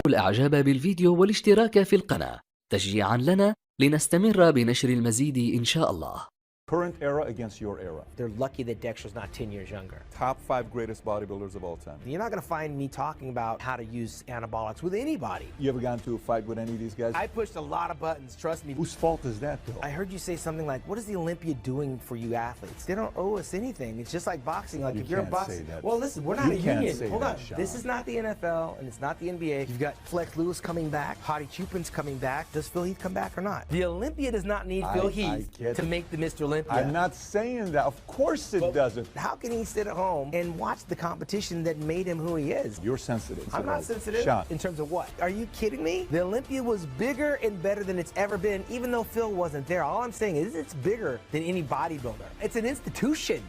الإعجاب بالفيديو والاشتراك في القناة تشجيعا لنا لنستمر بنشر المزيد إن شاء الله. Current era against your era. They're lucky that Dexter's not 10 years younger. Top 5 greatest bodybuilders of all time. You're not going to find me talking about how to use anabolics with anybody. You ever gotten into a fight with any of these guys? I pushed a lot of buttons, trust me. Whose fault is that, though? I heard you say something like, what is the Olympia doing for you athletes? They don't owe us anything. It's just like boxing. Like if you're a boxer. Say that. Well, listen, we're not a union. Hold on. Sean. This is not the NFL and it's not the NBA. You've got Flex Lewis coming back. Hottie Chupin's coming back. Does Phil Heath come back or not? The Olympia does not need Phil Heath to make the Mr. Olympia. I'm not saying that. Of course it doesn't. How can he sit at home and watch the competition that made him who he is? You're sensitive. I'm not sensitive. Sean. In terms of what? Are you kidding me? The Olympia was bigger and better than it's ever been, even though Phil wasn't there. All I'm saying is it's bigger than any bodybuilder. It's an institution.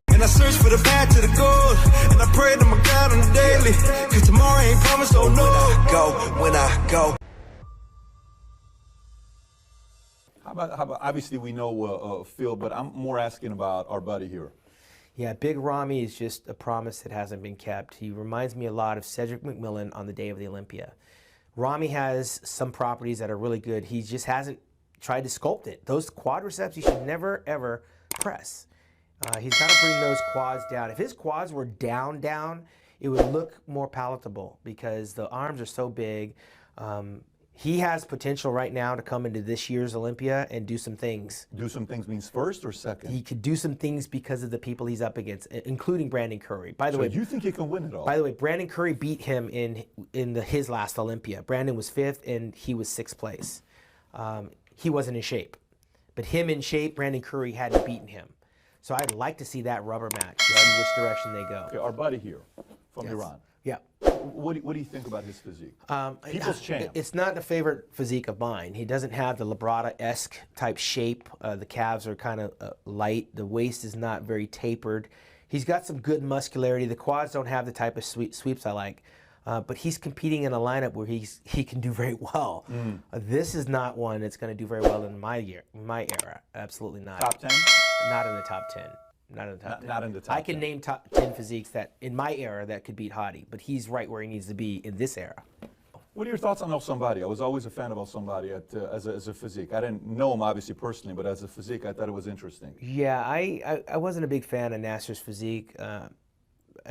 And I search for the path to the goal, and I pray to my God on the daily, cause tomorrow ain't promised, so no. When I go. How about obviously we know Phil, but I'm more asking about our buddy here. Yeah, Big Ramy is just a promise that hasn't been kept. He reminds me a lot of Cedric McMillan on the day of the Olympia. Ramy has some properties that are really good. He just hasn't tried to sculpt it. Those quadriceps you should never, ever press. He's got to bring those quads down. If his quads were down, it would look more palatable because the arms are so big. He has potential right now to come into this year's Olympia and do some things. Do some things means first or second? He could do some things because of the people he's up against, including Brandon Curry. By the way, you think he can win it all? By the way, Brandon Curry beat him in his last Olympia. Brandon was 5th and he was 6th place. He wasn't in shape, but him in shape, Brandon Curry hadn't beaten him. So I'd like to see that rubber match, to see which direction they go. Okay, our buddy here from Iran. Yeah. What do you think about his physique? People's champ. It's not a favorite physique of mine. He doesn't have the Labrada-esque type shape. The calves are kind of light. The waist is not very tapered. He's got some good muscularity. The quads don't have the type of sweeps I like. But he's competing in a lineup where he can do very well. This is not one that's going to do very well in my era. Absolutely not. Top 10? Not in the top 10. Not in the top 10. Not in the top 10. I can name top 10 physiques that in my era that could beat Hottie, but he's right where he needs to be in this era. What are your thoughts on elssbiay? I was always a fan of elssbiay as a physique. I didn't know him obviously personally, but as a physique, I thought it was interesting. Yeah, I wasn't a big fan of Nasser's physique.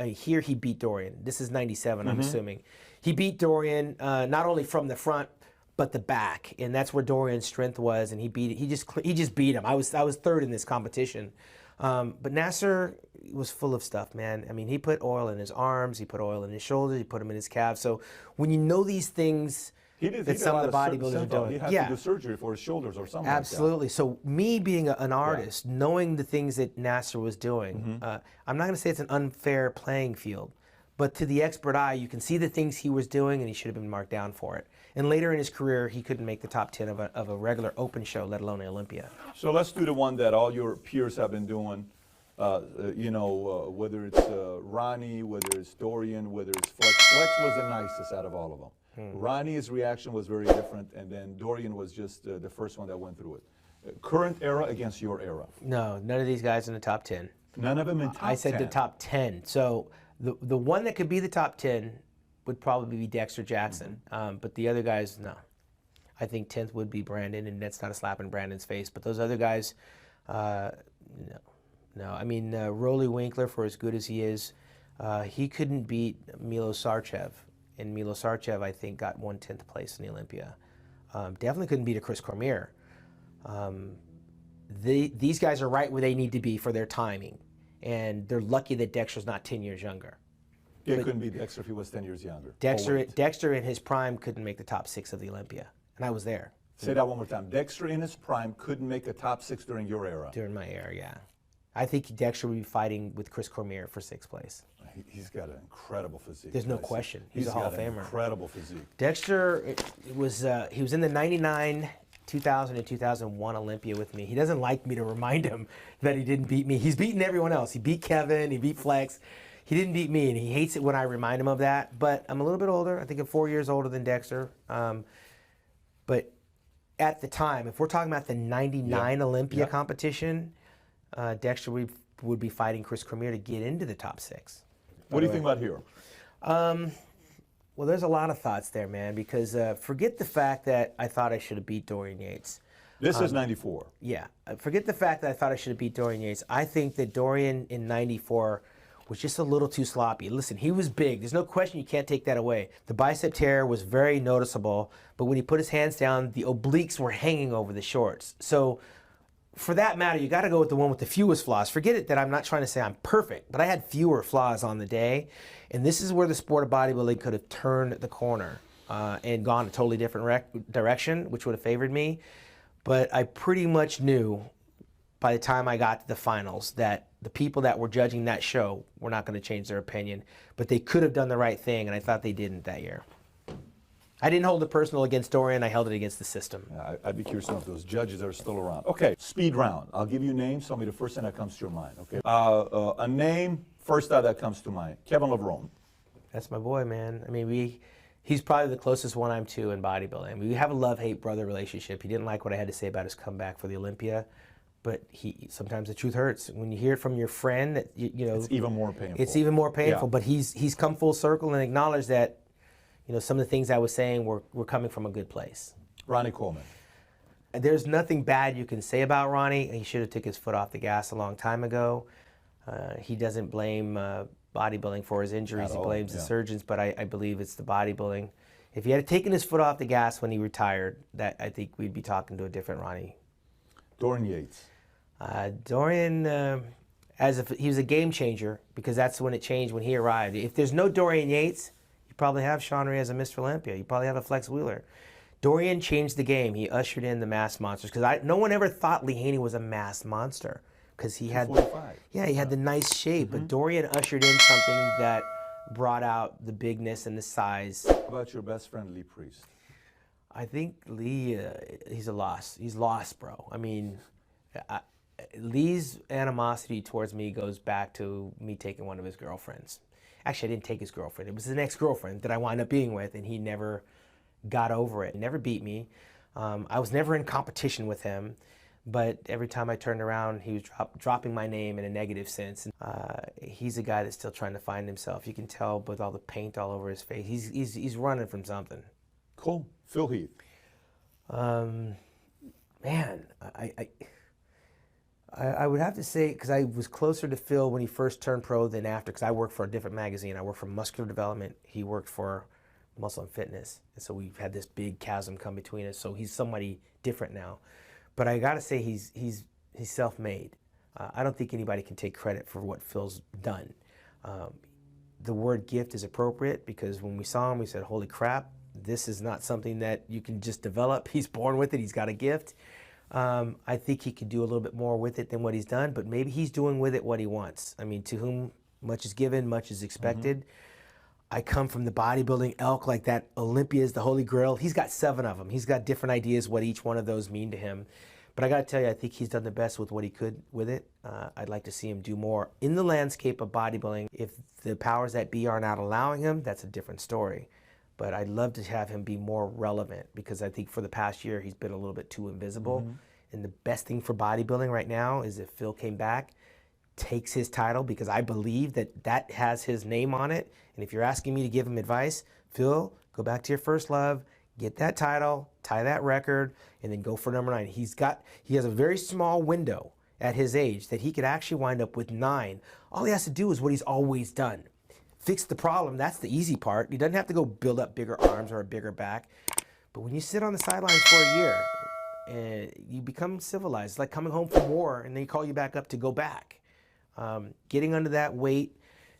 Here he beat Dorian. This is 97, I'm assuming. He beat Dorian not only from the front, but the back, and that's where Dorian's strength was, and he beat it. He just beat him. I was 3rd in this competition. But Nasser was full of stuff, man. I mean, he put oil in his arms, he put oil in his shoulders, he put them in his calves. So when you know these things that some of the bodybuilders are doing. He had to do surgery for his shoulders or something Absolutely. Like that. So me being an artist, knowing the things that Nasser was doing, I'm not going to say it's an unfair playing field, but to the expert eye, you can see the things he was doing and he should have been marked down for it. And later in his career, he couldn't make the top 10 of a regular open show, let alone an Olympia. So let's do the one that all your peers have been doing, whether it's Ronnie, whether it's Dorian, whether it's Flex. Flex was the nicest out of all of them. Ronnie's reaction was very different, and then Dorian was just the first one that went through it. Current era against your era. No, none of these guys in the top 10. None of them in top 10? I said the top 10. So the one that could be the top 10 would probably be Dexter Jackson, but the other guys, no. I think 10th would be Brandon, and that's not a slap in Brandon's face, but those other guys, no. I mean, Rolly Winkler, for as good as he is, he couldn't beat Milo Sarcev, and Milo Sarcev, I think, got 1/10th place in the Olympia. Definitely couldn't beat a Chris Cormier. These guys are right where they need to be for their timing, and they're lucky that Dexter's not 10 years younger. Yeah, couldn't be Dexter if he was 10 years younger. Dexter in his prime couldn't make the top 6 of the Olympia, and I was there. Say that one more time. Dexter in his prime couldn't make the top 6 during your era. During my era, yeah. I think Dexter would be fighting with Chris Cormier for 6th place. He's got an incredible physique. There's no question. He's a Hall of Famer. Incredible physique. Dexter, he was in the 99, 2000, and 2001 Olympia with me. He doesn't like me to remind him that he didn't beat me. He's beaten everyone else. He beat Kevin, he beat Flex. He didn't beat me, and he hates it when I remind him of that. But I'm a little bit older. I think I'm 4 years older than Dexter. But at the time, if we're talking about the 99 Olympia competition, Dexter would would be fighting Chris Cormier to get into the top 6. What do you think about Hero? Well, there's a lot of thoughts there, man, because forget the fact that I thought I should have beat Dorian Yates. This is 94. Yeah, forget the fact that I thought I should have beat Dorian Yates. I think that Dorian in 94 was just a little too sloppy. Listen, he was big. There's no question, you can't take that away. The bicep tear was very noticeable, but when he put his hands down, the obliques were hanging over the shorts. So for that matter, you got to go with the one with the fewest flaws. Forget it that I'm not trying to say I'm perfect, but I had fewer flaws on the day. And this is where the sport of bodybuilding could have turned the corner and gone a totally different direction, which would have favored me. But I pretty much knew by the time I got to the finals that the people that were judging that show were not going to change their opinion. But they could have done the right thing, and I thought they didn't that year. I didn't hold it personal against Dorian, I held it against the system. Yeah, I'd be curious to know if those judges are still around. Okay, speed round. I'll give you names. Tell me the first thing that comes to your mind, okay? A name, first that comes to mind. Kevin Levrone. That's my boy, man. I mean, he's probably the closest one I'm to in bodybuilding. I mean, we have a love-hate brother relationship. He didn't like what I had to say about his comeback for the Olympia, but sometimes the truth hurts. When you hear it from your friend, that you know, it's even more painful. It's even more painful, Yeah. But he's come full circle and acknowledged that, you know, some of the things I was saying were coming from a good place. Ronnie Coleman. There's nothing bad you can say about Ronnie. He should have took his foot off the gas a long time ago. He doesn't blame bodybuilding for his injuries. He blames the surgeons, but I believe it's the bodybuilding. If he had taken his foot off the gas when he retired, that I think we'd be talking to a different Ronnie. Dorian Yates. Dorian, he was a game changer because that's when it changed when he arrived. If there's no Dorian Yates, you probably have Sean Ray as a Mr. Olympia. You probably have a Flex Wheeler. Dorian changed the game. He ushered in the mass monsters because no one ever thought Lee Haney was a mass monster because he had, he had the nice shape. But Dorian ushered in something that brought out the bigness and the size. How about your best friend Lee Priest? I think Lee, he's a loss. He's lost, bro. I mean, Lee's animosity towards me goes back to me taking one of his girlfriends. Actually, I didn't take his girlfriend. It was his ex-girlfriend that I wound up being with, and he never got over it. He never beat me. I was never in competition with him, but every time I turned around, he was dropping my name in a negative sense. He's a guy that's still trying to find himself. You can tell with all the paint all over his face. He's running from something. Cool. Phil Heath. Man, I would have to say, because I was closer to Phil when he first turned pro than after, because I worked for a different magazine. I worked for Muscular Development. He worked for Muscle and Fitness. And so we've had this big chasm come between us. So he's somebody different now. But I got to say, he's self-made. I don't think anybody can take credit for what Phil's done. The word gift is appropriate because when we saw him, we said, holy crap, this is not something that you can just develop. He's born with it. He's got a gift. I think he could do a little bit more with it than what he's done, but maybe he's doing with it what he wants. I mean, to whom much is given, much is expected. I come from the bodybuilding elk, like that Olympia is the holy grail. He's got 7 of them. He's got different ideas what each one of those mean to him. But I got to tell you, I think he's done the best with what he could with it. I'd like to see him do more in the landscape of bodybuilding. If the powers that be are not allowing him, that's a different story. But I'd love to have him be more relevant because I think for the past year he's been a little bit too invisible. And the best thing for bodybuilding right now is if Phil came back, takes his title, because I believe that that has his name on it. And if you're asking me to give him advice, Phil, go back to your first love, get that title, tie that record, and then go for number 9. He has a very small window at his age that he could actually wind up with 9. All he has to do is what he's always done. Fix the problem, that's the easy part. He doesn't have to go build up bigger arms or a bigger back. But when you sit on the sidelines for a year, you become civilized. It's like coming home from war and they call you back up to go back. Getting under that weight,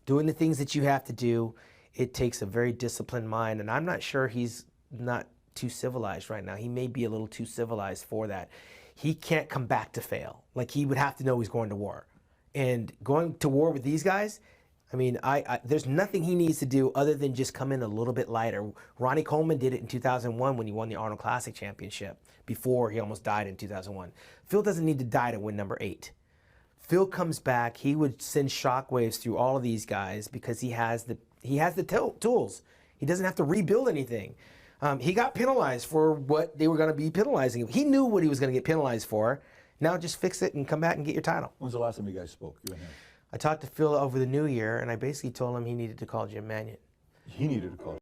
doing the things that you have to do, it takes a very disciplined mind. And I'm not sure he's not too civilized right now. He may be a little too civilized for that. He can't come back to fail. Like, he would have to know he's going to war. And going to war with these guys, I mean, there's nothing he needs to do other than just come in a little bit lighter. Ronnie Coleman did it in 2001 when he won the Arnold Classic Championship before he almost died in 2001. Phil doesn't need to die to win number 8. Phil comes back, he would send shockwaves through all of these guys because he has the tools. He doesn't have to rebuild anything. He got penalized for what they were going to be penalizing him. He knew what he was going to get penalized for. Now just fix it and come back and get your title. When's the last time you guys spoke, you and him? I talked to Phil over the new year, and I basically told him he needed to call Jim Mannion. He needed to call.